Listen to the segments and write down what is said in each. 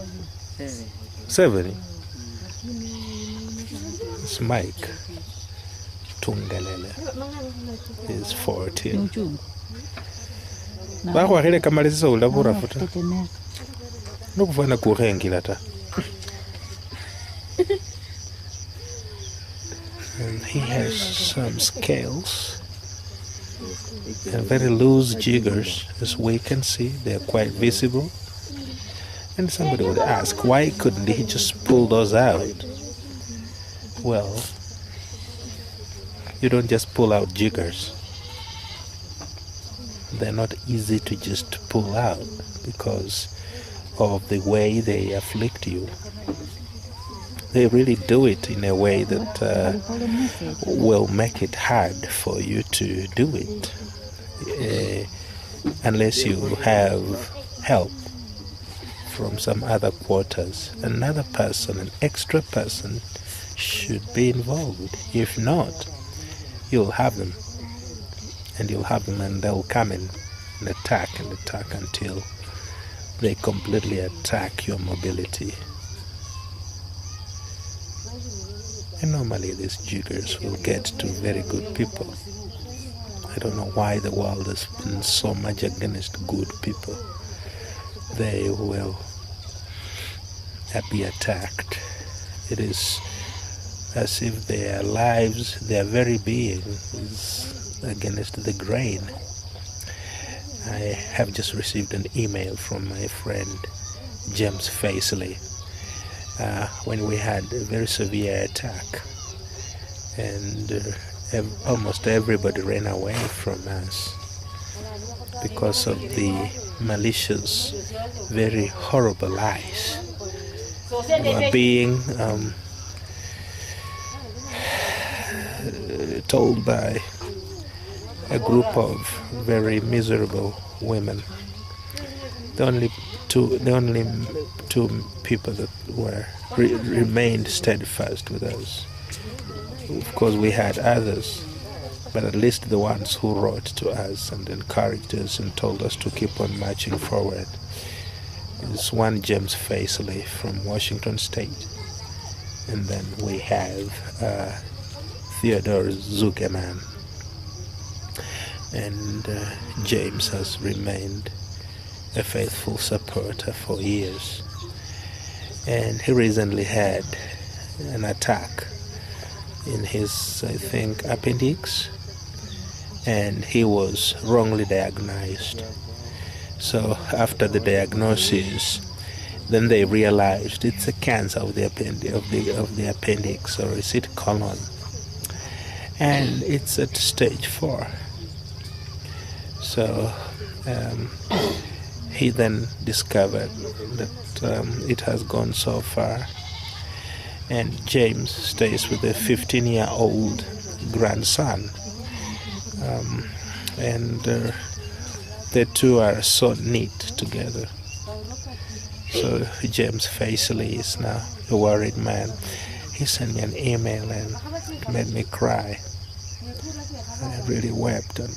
7. It's Mike. Tunga is 14. Bakwakile kamalisa ulabura futa. Nokufana kuhengila ta. And he has some scales and very loose jiggers, as we can see. They're quite visible. And somebody would ask, why couldn't he just pull those out? Well, you don't just pull out jiggers. They're not easy to just pull out because of the way they afflict you. They really do it in a way that will make it hard for you to do it, unless you have help from some other quarters. Another person, an extra person, should be involved. If not, you'll have them, and they'll come in and attack until they completely attack your mobility. And normally these jiggers will get to very good people. I don't know why the world has been so much against good people. They will be attacked. It is as if their lives, their very being is against the grain. I have just received an email from my friend James Facely when we had a very severe attack, and almost everybody ran away from us because of the malicious, very horrible lies were being told by a group of very miserable women. The only two people that were remained steadfast with us. Of course, we had others, but at least the ones who wrote to us and encouraged us and told us to keep on marching forward is one James Facely from Washington State, and then we have Theodore Zuckerman. And James has remained a faithful supporter for years. And he recently had an attack in his, I think, appendix, and he was wrongly diagnosed. So after the diagnosis, then they realized it's a cancer of the appendix, or is it colon, and it's at stage 4. So he then discovered that it has gone so far, and James stays with a 15-year-old grandson, and the two are so neat together. So James Facely is now a worried man. He sent me an email and it made me cry. I really wept and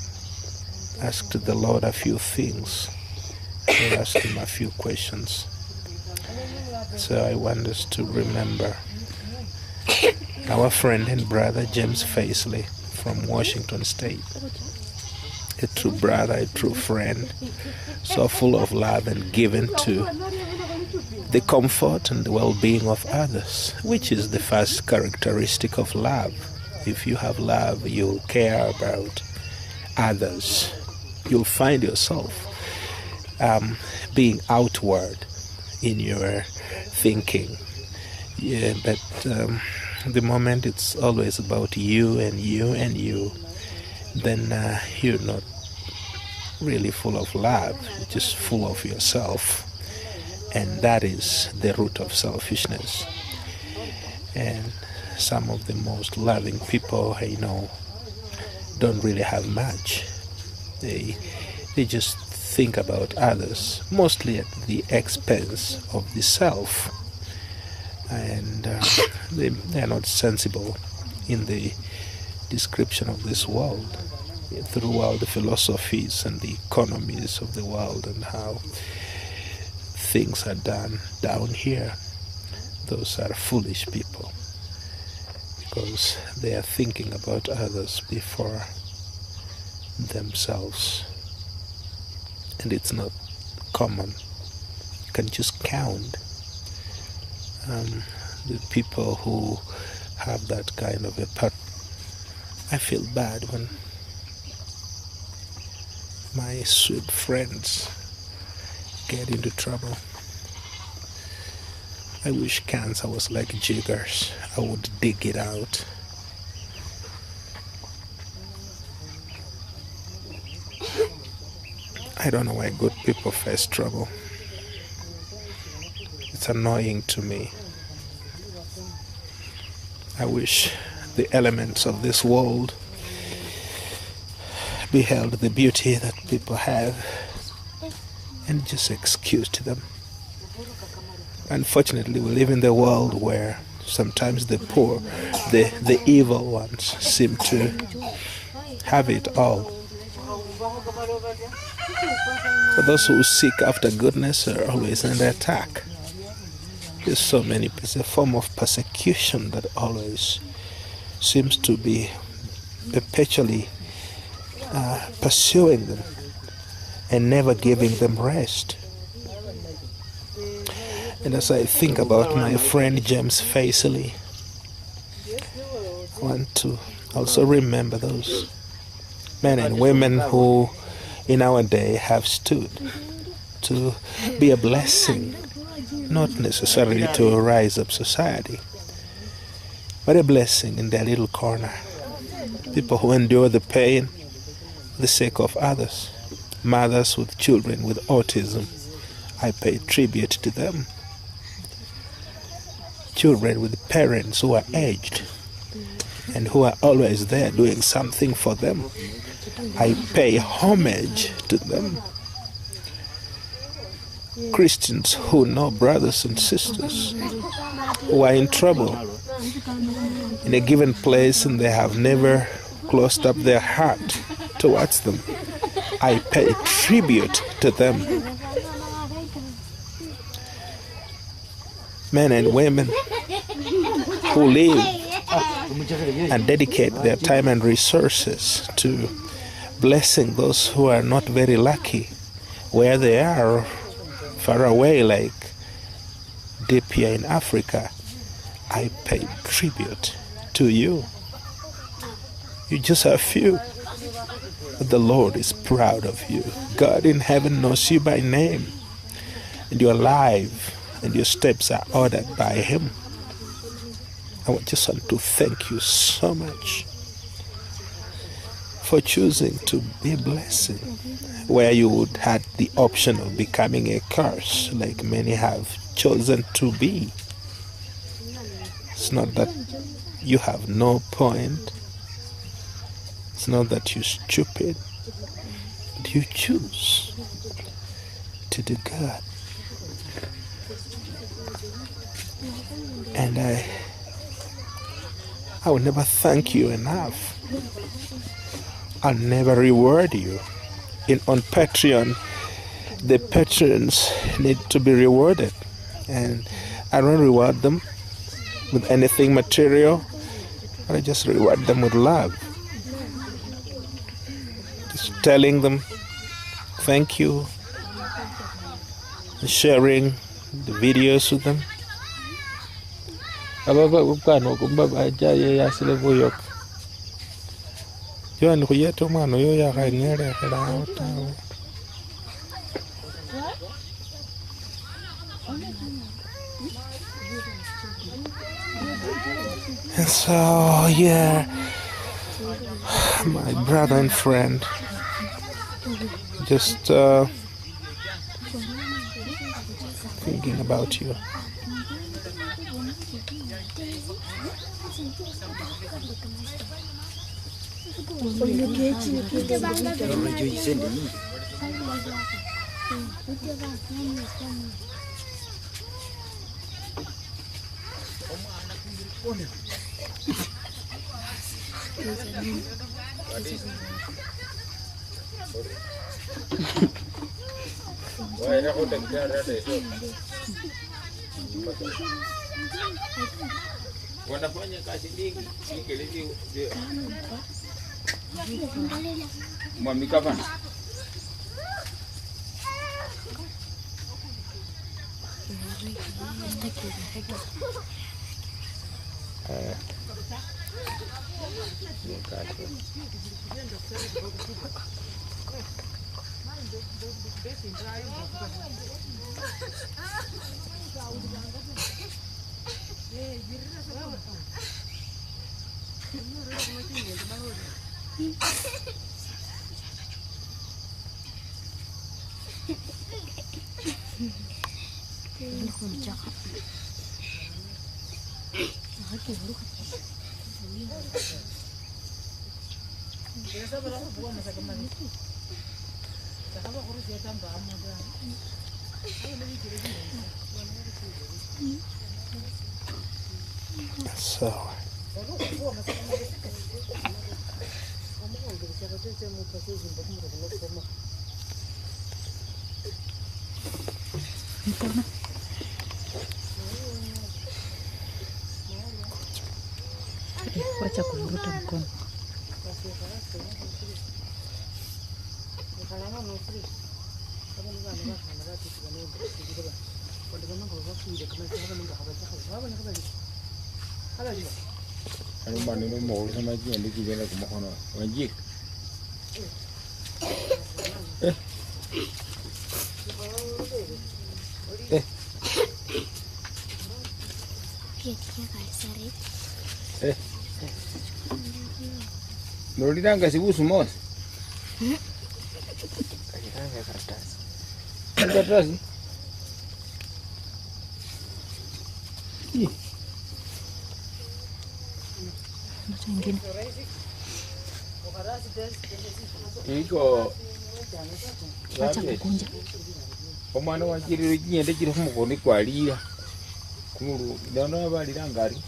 asked the Lord a few things. I asked him a few questions. So I want us to remember our friend and brother James Facely from Washington State. A true brother, a true friend, so full of love and given to the comfort and the well-being of others, which is the first characteristic of love. If you have love, you'll care about others. You'll find yourself being outward in your thinking. Yeah, but the moment it's always about you and you and you, then you're not really full of love. You're just full of yourself. And that is the root of selfishness. And some of the most loving people I know don't really have much. They just think about others, mostly at the expense of the self. And they're not sensible in the description of this world, throughout the philosophies and the economies of the world, and how things are done down here, those are foolish people, because they are thinking about others before themselves. And it's not common. You can just count the people who have that kind of a part. I feel bad when my sweet friends get into trouble. I wish cancer was like jiggers. I would dig it out. I don't know why good people face trouble. It's annoying to me. I wish the elements of this world beheld the beauty that people have and just excused them. Unfortunately, we live in the world where sometimes the poor, the evil ones seem to have it all. But those who seek after goodness are always under attack. There's so many, it's a form of persecution that always seems to be perpetually pursuing them and never giving them rest. And as I think about my friend James Facely, I want to also remember those men and women who in our day have stood to be a blessing, not necessarily to rise up society, but a blessing in their little corner. People who endure the pain for the sake of others. Mothers with children with autism, I pay tribute to them. Children with parents who are aged and who are always there doing something for them, I pay homage to them. Christians who know brothers and sisters who are in trouble in a given place and they have never closed up their heart towards them, I pay tribute to them. Men and women who live and dedicate their time and resources to blessing those who are not very lucky where they are, far away, like deep here in Africa. I pay tribute to you. You just are few, but the Lord is proud of you. God in heaven knows you by name, and you are alive, and your steps are ordered by Him. I just want to thank you so much for choosing to be a blessing where you would had the option of becoming a curse, like many have chosen to be. It's not that you have no point. It's not that you're stupid, but you choose to do good. And I will never thank you enough. I'll never reward you. On Patreon, the patrons need to be rewarded. And I don't reward them with anything material, but I just reward them with love. Just telling them thank you, and sharing the videos with them. And so, yeah, my brother and friend, just thinking about you. Wanafanya kazi nyingi ikelezi mami kapan So wacha kuvuruta mkono. Ano maneno mo sama ji ndi kijana kumakono wajik Nolidanga sibusu mos karatasi Ingine. iko Wacha kukunja. omwana wakiriro kinyende kiri kumukono kwalira kumuru ndono balira ngari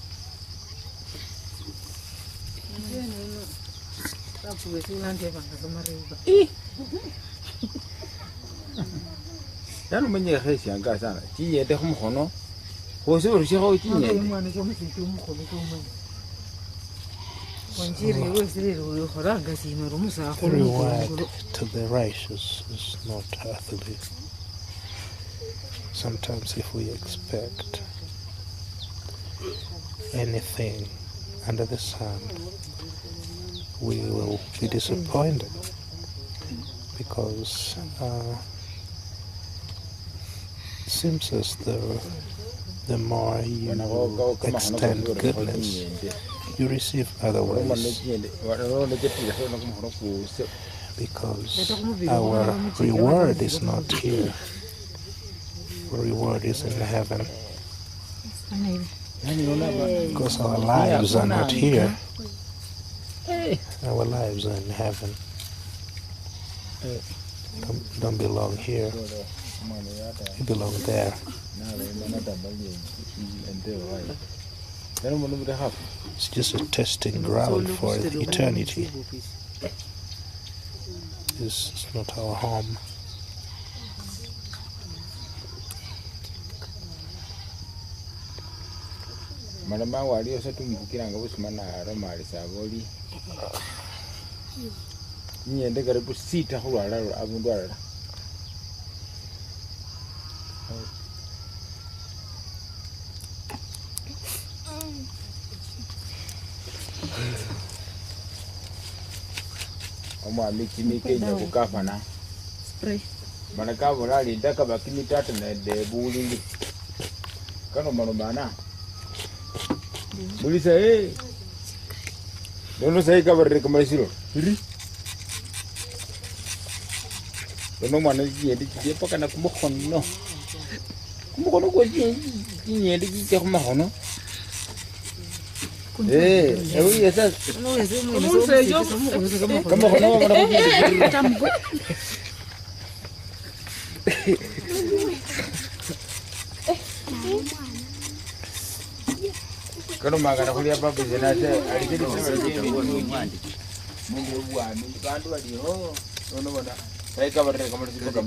Yanu menye khesi anga sana kinyende kumukono hose urushaho kinyende the reward to the righteous is not earthly. Sometimes if we expect anything under the sun, we will be disappointed because it seems as though the more you extend goodness, you receive otherwise, because our reward is not here. Our reward is in heaven. Because our lives are not here. Our lives are in heaven. Don't belong here. You belong there. It's just a testing ground for eternity. This is not our home. Malama wali osatumukira nga busumana aromali saboli nyende karibu sita hulwala abundu alala omwami kini Kenya kukafana Spray. manakabo lali ndaka bakini tatu na de bulindi kano manumana Mulisa dono sai kabarre kamar siro dono mana yedi ki paka na kumokono ko yedi ki kumokono oui ça Kalau makan aku lihat apa bisa nasi, hari ini kita berdiri di bawah ini. Mungkin buah, mungkin bantu dia. unobona taikavarira kama tichipaka